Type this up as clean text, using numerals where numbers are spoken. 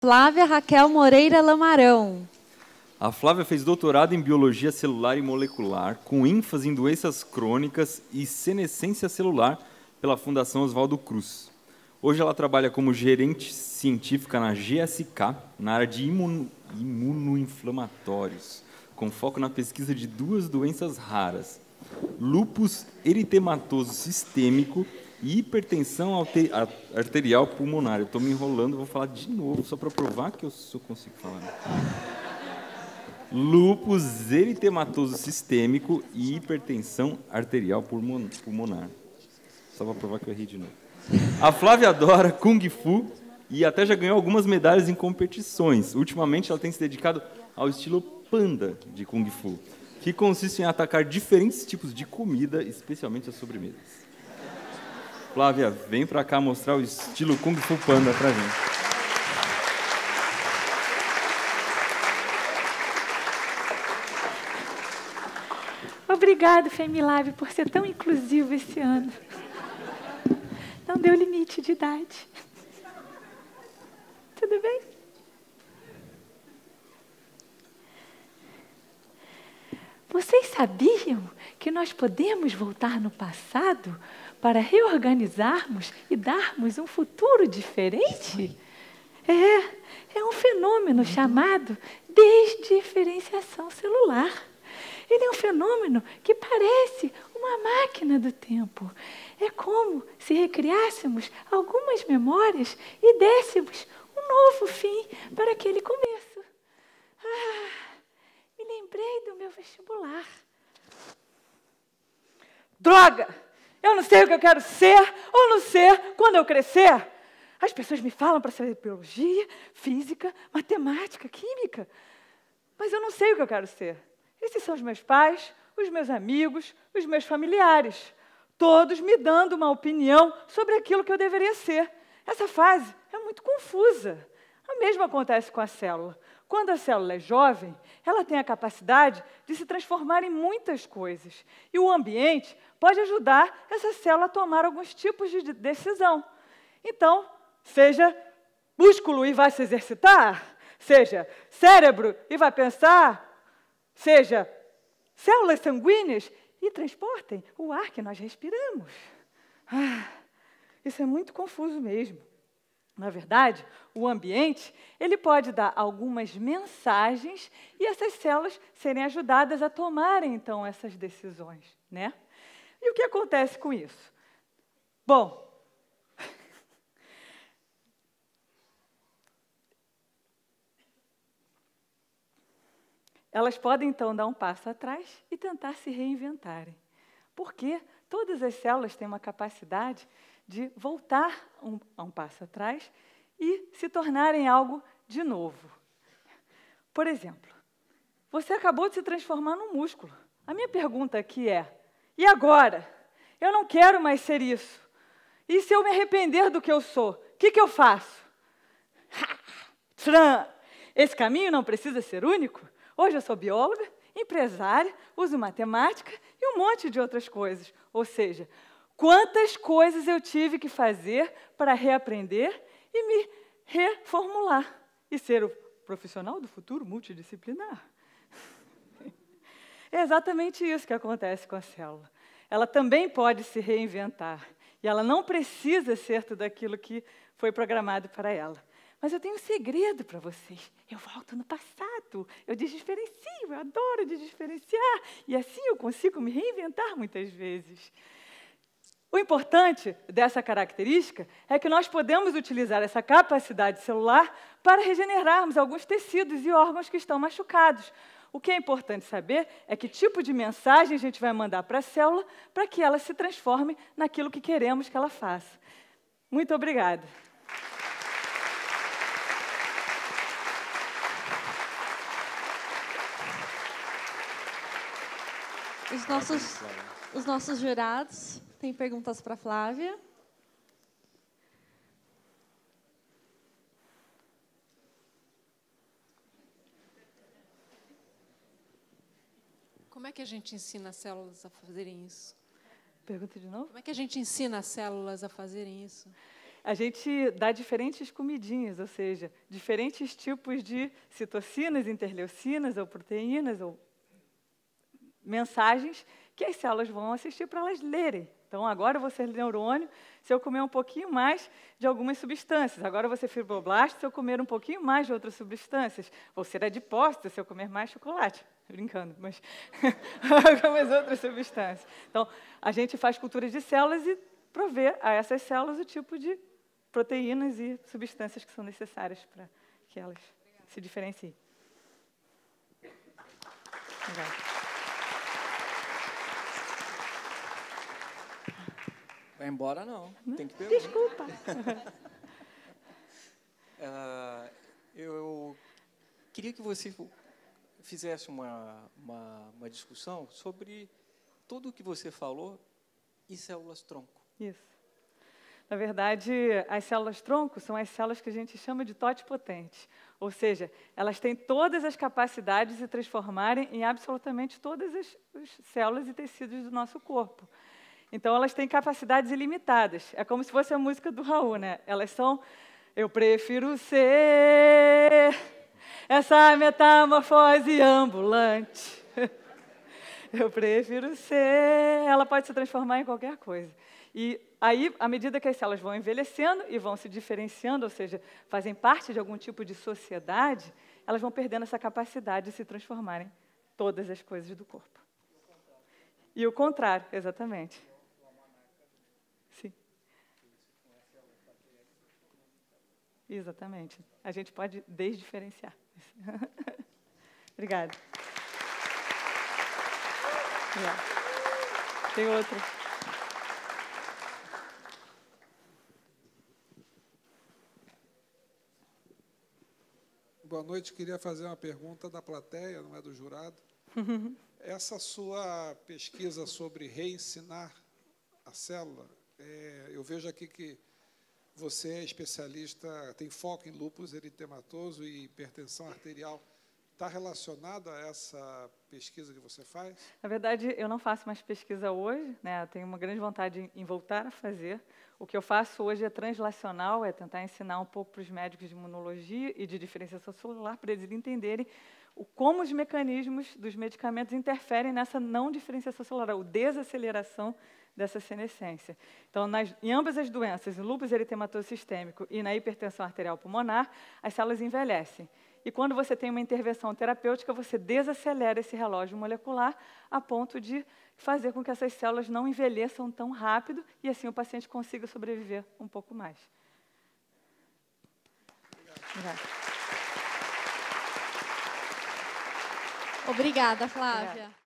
Flávia Raquel Moreira Lamarão. A Flávia fez doutorado em Biologia Celular e Molecular, com ênfase em doenças crônicas e senescência celular pela Fundação Oswaldo Cruz. Hoje ela trabalha como gerente científica na GSK, na área de imunoinflamatórios, com foco na pesquisa de duas doenças raras, lúpus eritematoso sistêmico e hipertensão arterial pulmonar. Eu estou me enrolando, vou falar de novo, só para provar que eu consigo falar. Lúpus eritematoso sistêmico e hipertensão arterial pulmonar. Só para provar que eu errei de novo. A Flávia adora Kung Fu e até já ganhou algumas medalhas em competições. Ultimamente, ela tem se dedicado ao estilo Panda de Kung Fu, que consiste em atacar diferentes tipos de comida, especialmente as sobremesas. Flávia, vem para cá mostrar o estilo Kung Fu Panda para a gente. Obrigado, FemiLab, por ser tão inclusivo esse ano. Não deu limite de idade. Tudo bem? Vocês sabiam que nós podemos voltar no passado para reorganizarmos e darmos um futuro diferente? É um fenômeno chamado desdiferenciação celular. Ele é um fenômeno que parece uma máquina do tempo. É como se recriássemos algumas memórias e dessemos um novo fim para aquele começo. Me lembrei do meu vestibular. Droga! Eu não sei o que eu quero ser ou não ser quando eu crescer. As pessoas me falam para saber biologia, física, matemática, química. Mas eu não sei o que eu quero ser. Esses são os meus pais, os meus amigos, os meus familiares, todos me dando uma opinião sobre aquilo que eu deveria ser. Essa fase é muito confusa. O mesmo acontece com a célula. Quando a célula é jovem, ela tem a capacidade de se transformar em muitas coisas. E o ambiente pode ajudar essa célula a tomar alguns tipos de decisão. Então, seja músculo e vai se exercitar, seja cérebro e vai pensar, seja células sanguíneas e transportem o ar que nós respiramos. Isso é muito confuso mesmo. Na verdade, o ambiente ele pode dar algumas mensagens e essas células serem ajudadas a tomarem, então, essas decisões, né? E o que acontece com isso? Bom, elas podem, então, dar um passo atrás e tentar se reinventarem. Porque todas as células têm uma capacidade de voltar a um passo atrás e se tornarem algo de novo. Por exemplo, você acabou de se transformar num músculo. A minha pergunta aqui é, e agora? Eu não quero mais ser isso. E se eu me arrepender do que eu sou, o que eu faço? Tcharam! Esse caminho não precisa ser único? Hoje eu sou bióloga, empresária, uso matemática e um monte de outras coisas. Ou seja, quantas coisas eu tive que fazer para reaprender e me reformular e ser o profissional do futuro multidisciplinar. É exatamente isso que acontece com a célula. Ela também pode se reinventar e ela não precisa ser tudo aquilo que foi programado para ela. Mas eu tenho um segredo para vocês. Eu volto no passado, eu desdiferencio, eu adoro desdiferenciar. E assim eu consigo me reinventar muitas vezes. O importante dessa característica é que nós podemos utilizar essa capacidade celular para regenerarmos alguns tecidos e órgãos que estão machucados. O que é importante saber é que tipo de mensagem a gente vai mandar para a célula para que ela se transforme naquilo que queremos que ela faça. Muito obrigada. Os nossos jurados têm perguntas para a Flávia. Como é que a gente ensina as células a fazerem isso? Pergunta de novo? Como é que a gente ensina as células a fazerem isso? a gente dá diferentes comidinhas, ou seja, diferentes tipos de citocinas, interleucinas ou proteínas ou mensagens que as células vão assistir para elas lerem. Então, agora eu vou ser neurônio se eu comer um pouquinho mais de algumas substâncias. Agora eu vou ser fibroblasto se eu comer um pouquinho mais de outras substâncias. Vou ser adipócito se eu comer mais chocolate. Brincando, mas algumas outras substâncias. Então, a gente faz culturas de células e provê a essas células o tipo de proteínas e substâncias que são necessárias para que elas se diferenciem. Obrigada. Vai embora, não. Tem que perguntar. Desculpa. Eu queria que você fizesse uma discussão sobre tudo o que você falou e células-tronco. Isso. Na verdade, as células-tronco são as células que a gente chama de totipotentes. Ou seja, elas têm todas as capacidades de se transformarem em absolutamente todas as células e tecidos do nosso corpo. Então, elas têm capacidades ilimitadas. É como se fosse a música do Raul, né? Elas são, eu prefiro ser essa metamorfose ambulante. Eu prefiro ser. Ela pode se transformar em qualquer coisa. E aí, à medida que as células vão envelhecendo e vão se diferenciando, ou seja, fazem parte de algum tipo de sociedade, elas vão perdendo essa capacidade de se transformarem em todas as coisas do corpo. E o contrário, exatamente. Sim. Exatamente. A gente pode desdiferenciar. Obrigada. Obrigada. Tem outra. Boa noite. Queria fazer uma pergunta da plateia, não é do jurado. Essa sua pesquisa sobre reensinar a célula, eu vejo aqui que você é especialista, tem foco em lúpus eritematoso e hipertensão arterial. Está relacionado a essa pesquisa que você faz? Na verdade, eu não faço mais pesquisa hoje, né? Eu tenho uma grande vontade em voltar a fazer. O que eu faço hoje é translacional, é tentar ensinar um pouco para os médicos de imunologia e de diferenciação celular, para eles entenderem como os mecanismos dos medicamentos interferem nessa não diferenciação celular, ou desaceleração dessa senescência. Então, em ambas as doenças, no lúpus eritematoso sistêmico e na hipertensão arterial pulmonar, as células envelhecem. E quando você tem uma intervenção terapêutica, você desacelera esse relógio molecular a ponto de fazer com que essas células não envelheçam tão rápido e assim o paciente consiga sobreviver um pouco mais. Obrigada. Obrigada, Flávia. Obrigada.